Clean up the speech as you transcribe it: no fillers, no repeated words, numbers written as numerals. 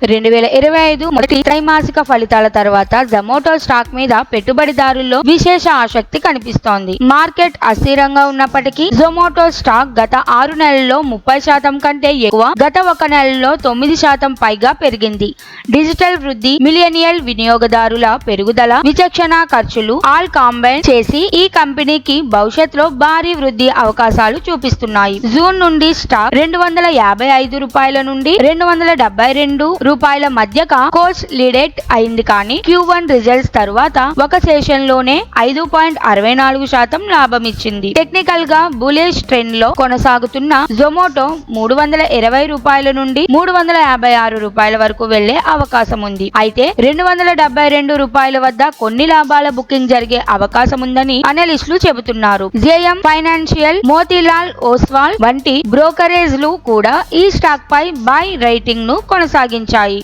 2025 మొదటి త్రైమాసిక ఫలితాల తర్వాత జొమాటో స్టాక్ మీద పెట్టుబడిదారుల్లో విశేష ఆసక్తి కనిపిస్తోంది. మార్కెట్ అస్థిరంగా ఉన్నప్పటికీ జొమాటో స్టాక్ గత 6 నెలల్లో 30% కంటే ఎక్కువ, గత 1 నెలలో 9% పైగా పెరిగింది. డిజిటల్ వృద్ధి, మిలియనియల్ వినియోగదారుల పెరుగుదల, విచక్షణ ఖర్చులు ఆల్ కాంబైన్ చేసి ఈ కంపెనీకి భవిష్యత్తులో భారీ వృద్ధి అవకాశాలు చూపిస్తున్నాయి. జూన్ నుండి స్టాక్ $255 నుండి $272 మధ్యగా కోర్స్ లీడెడ్ అయింది. కానీ Q1 రిజల్ట్స్ తరువాత ఒక సెషన్ లోనే 5.64% లాభం ఇచ్చింది. టెక్నికల్ గా బులిష్ ట్రెండ్ లో కొనసాగుతున్న జొమాటో $320 నుండి $356 వరకు వెళ్లే అవకాశం ఉంది. అయితే $272 వద్ద కొన్ని లాభాల బుకింగ్ జరిగే అవకాశం ఉందని అనలిస్టులు చెబుతున్నారు. జేఎం ఫైనాన్షియల్, మోతీలాల్ ఓస్వాల్ వంటి బ్రోకరేజ్లు కూడా ఈ స్టాక్ పై బై రేటింగ్ ను కొనసాగించాయి.